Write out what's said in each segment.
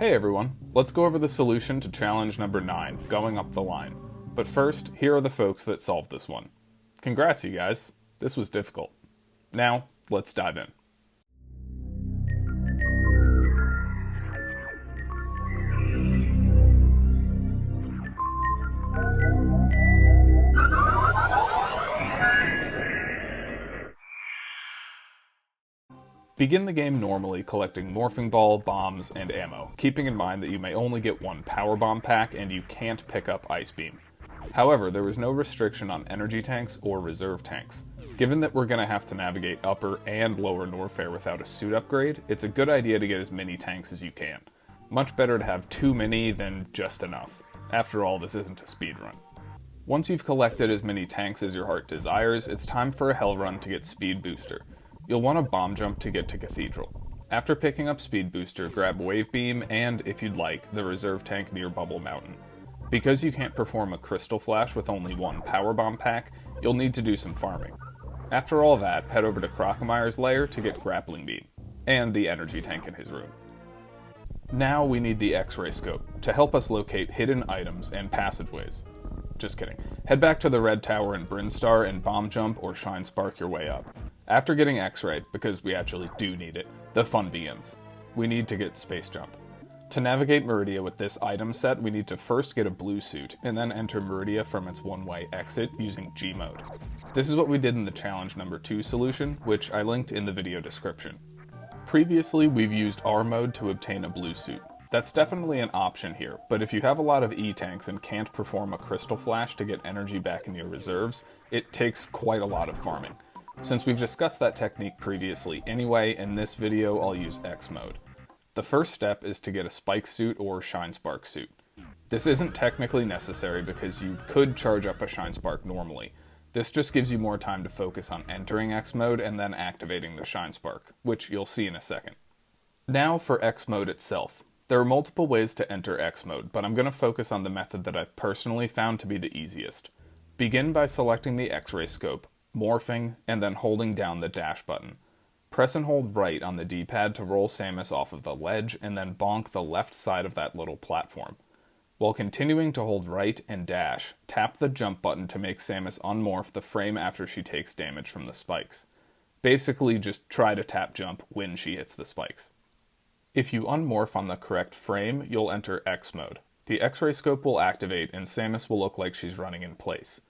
Hey everyone, let's go over the solution to challenge number 9, going up the line. But first, here are the folks that solved this one. Congrats you guys, this was difficult. Now, let's dive in. Begin the game normally, collecting Morphing Ball, bombs, and ammo, keeping in mind that you may only get one Power Bomb pack and you can't pick up Ice Beam. However, there was no restriction on energy tanks or reserve tanks. Given that we're going to have to navigate upper and lower Norfair without a suit upgrade, it's a good idea to get as many tanks as you can. Much better to have too many than just enough. After all, this isn't a speedrun. Once you've collected as many tanks as your heart desires, it's time for a hell run to get Speed Booster. You'll want a bomb jump to get to Cathedral. After picking up Speed Booster, grab Wave Beam and, if you'd like, the reserve tank near Bubble Mountain. Because you can't perform a Crystal Flash with only one Power Bomb pack, you'll need to do some farming. After all that, head over to Crocomyre's lair to get Grappling Beam, and the energy tank in his room. Now we need the X-ray scope to help us locate hidden items and passageways. Just kidding. Head back to the Red Tower in Brinstar and bomb jump or shine spark your way up. After getting X-ray, because we actually do need it, the fun begins. We need to get Space Jump. To navigate Meridia with this item set, we need to first get a blue suit, and then enter Meridia from its one-way exit using G mode. This is what we did in the challenge number 2 solution, which I linked in the video description. Previously, we've used R mode to obtain a blue suit. That's definitely an option here, but if you have a lot of E-tanks and can't perform a Crystal Flash to get energy back in your reserves, it takes quite a lot of farming. Since we've discussed that technique previously anyway, in this video I'll use X mode. The first step is to get a Spike suit or Shine Spark suit. This isn't technically necessary because you could charge up a Shine Spark normally. This just gives you more time to focus on entering X mode and then activating the Shine Spark, which you'll see in a second. Now for X mode itself. There are multiple ways to enter X mode, but I'm going to focus on the method that I've personally found to be the easiest. Begin by selecting the X-ray scope, morphing, and then holding down the dash button. Press and hold right on the D-pad to roll Samus off of the ledge and then bonk the left side of that little platform. While continuing to hold right and dash, tap the jump button to make Samus unmorph the frame after she takes damage from the spikes. Basically, just try to tap jump when she hits the spikes. If you unmorph on the correct frame, you'll enter X mode. The X-ray scope will activate and Samus will look like she's running in place.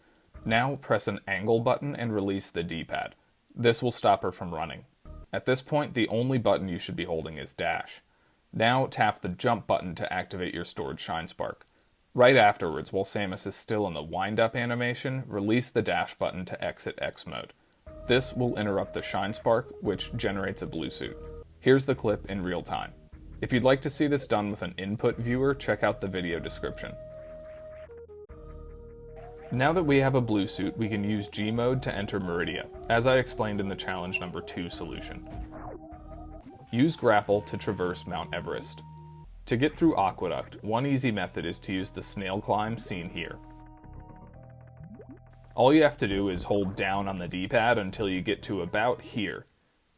Now press an angle button and release the D-pad. This will stop her from running. At this point, the only button you should be holding is dash. Now tap the jump button to activate your stored Shine Spark. Right afterwards, while Samus is still in the wind-up animation, release the dash button to exit X mode. This will interrupt the Shine Spark, which generates a blue suit. Here's the clip in real time. If you'd like to see this done with an input viewer, check out the video description. Now that we have a blue suit, we can use G mode to enter Meridia, as I explained in the challenge number 2 solution. Use grapple to traverse Mount Everest. To get through Aqueduct, one easy method is to use the snail climb seen here. All you have to do is hold down on the D-pad until you get to about here.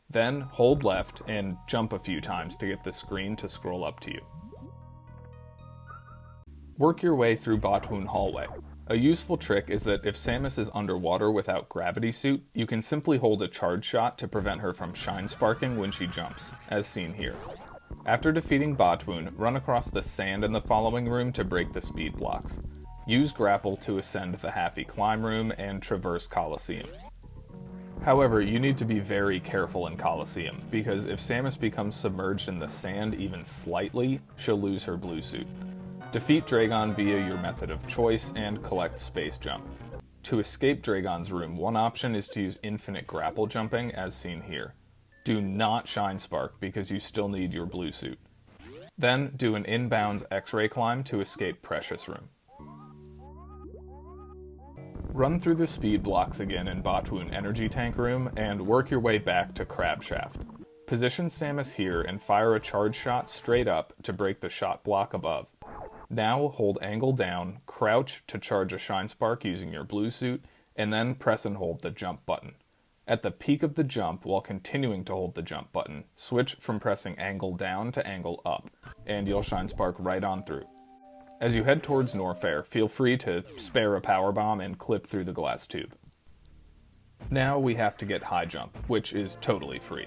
Then hold left and jump a few times to get the screen to scroll up to you. Work your way through Batun Hallway. A useful trick is that if Samus is underwater without Gravity Suit, you can simply hold a charge shot to prevent her from Shine Sparking when she jumps, as seen here. After defeating Batun, run across the sand in the following room to break the speed blocks. Use grapple to ascend the Haffy Climb room and traverse Colosseum. However, you need to be very careful in Colosseum, because if Samus becomes submerged in the sand even slightly, she'll lose her blue suit. Defeat Dragon via your method of choice and collect Space Jump. To escape Dragon's room, one option is to use infinite grapple jumping as seen here. Do not Shine Spark because you still need your blue suit. Then do an inbounds X-ray climb to escape Precious Room. Run through the speed blocks again in Batun Energy Tank Room and work your way back to Crab Shaft. Position Samus here and fire a charge shot straight up to break the shot block above. Now hold angle down, crouch to charge a Shine Spark using your blue suit, and then press and hold the jump button. At the peak of the jump, while continuing to hold the jump button, switch from pressing angle down to angle up, and you'll shine spark right on through. As you head towards Norfair, feel free to spare a power bomb and clip through the glass tube. Now we have to get high jump, which is totally free.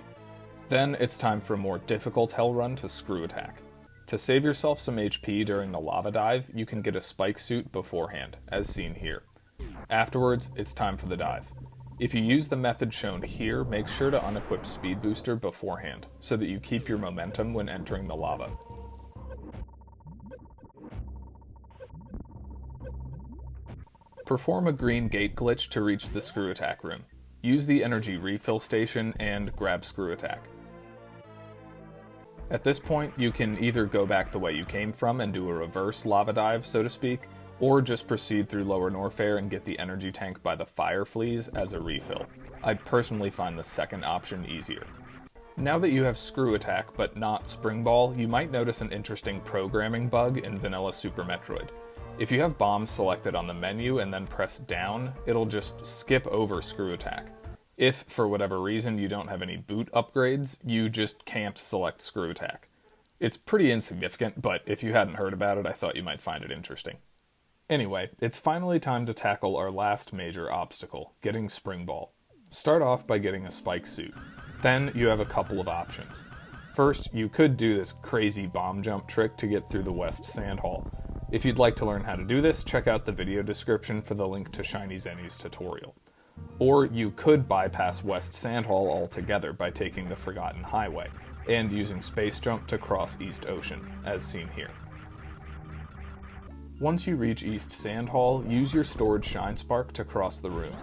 Then it's time for a more difficult hell run to screw attack. To save yourself some HP during the lava dive, you can get a spike suit beforehand, as seen here. Afterwards, it's time for the dive. If you use the method shown here, make sure to unequip Speed Booster beforehand, so that you keep your momentum when entering the lava. Perform a green gate glitch to reach the screw attack room. Use the energy refill station and grab screw attack. At this point, you can either go back the way you came from and do a reverse lava dive, so to speak, or just proceed through Lower Norfair and get the energy tank by the fire fleas as a refill. I personally find the second option easier. Now that you have screw attack but not spring ball, you might notice an interesting programming bug in vanilla Super Metroid. If you have bombs selected on the menu and then press down, it'll just skip over screw attack. If, for whatever reason, you don't have any boot upgrades, you just can't select screw attack. It's pretty insignificant, but if you hadn't heard about it, I thought you might find it interesting. Anyway, it's finally time to tackle our last major obstacle, getting spring ball. Start off by getting a spike suit. Then you have a couple of options. First, you could do this crazy bomb jump trick to get through the West Sand Hall. If you'd like to learn how to do this, check out the video description for the link to Shiny Zenny's tutorial. Or you could bypass West Sand Hall altogether by taking the Forgotten Highway, and using Space Jump to cross East Ocean, as seen here. Once you reach East Sand Hall, use your stored Shine Spark to cross the room.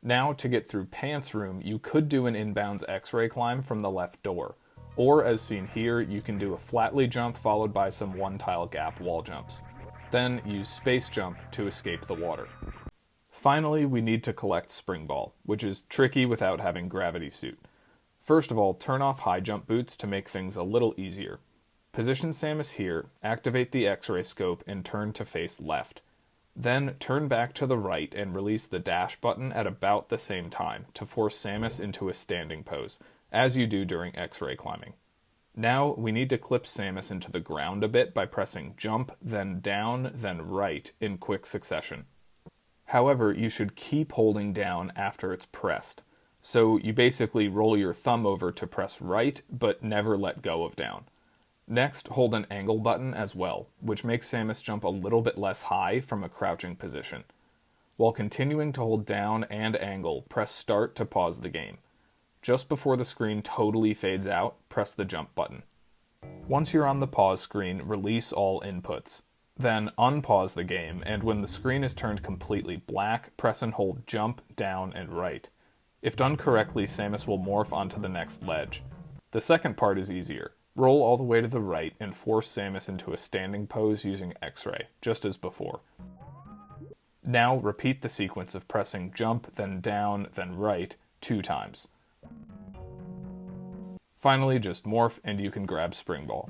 Now, to get through Pants Room, you could do an inbounds X-ray climb from the left door, or as seen here, you can do a flatly jump followed by some one-tile gap wall jumps. Then use Space Jump to escape the water. Finally, we need to collect Spring Ball, which is tricky without having Gravity Suit. First of all, turn off high jump boots to make things a little easier. Position Samus here, activate the X-ray scope, and turn to face left. Then turn back to the right and release the dash button at about the same time to force Samus into a standing pose, as you do during X-ray climbing. Now we need to clip Samus into the ground a bit by pressing jump, then down, then right in quick succession. However, you should keep holding down after it's pressed. So you basically roll your thumb over to press right, but never let go of down. Next, hold an angle button as well, which makes Samus jump a little bit less high from a crouching position. While continuing to hold down and angle, press start to pause the game. Just before the screen totally fades out, press the jump button. Once you're on the pause screen, release all inputs. Then unpause the game, and when the screen is turned completely black, press and hold jump, down, and right. If done correctly, Samus will morph onto the next ledge. The second part is easier. Roll all the way to the right and force Samus into a standing pose using X-ray, just as before. Now repeat the sequence of pressing jump, then down, then right, 2 times. Finally, just morph and you can grab Spring Ball.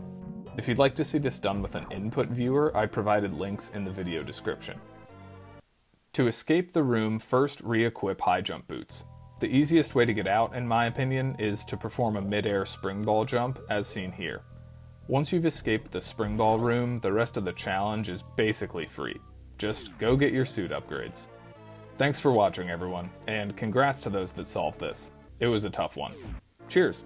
If you'd like to see this done with an input viewer, I provided links in the video description. To escape the room, first re-equip high jump boots. The easiest way to get out, in my opinion, is to perform a mid-air spring ball jump, as seen here. Once you've escaped the spring ball room, the rest of the challenge is basically free. Just go get your suit upgrades. Thanks for watching, everyone, and congrats to those that solved this. It was a tough one. Cheers!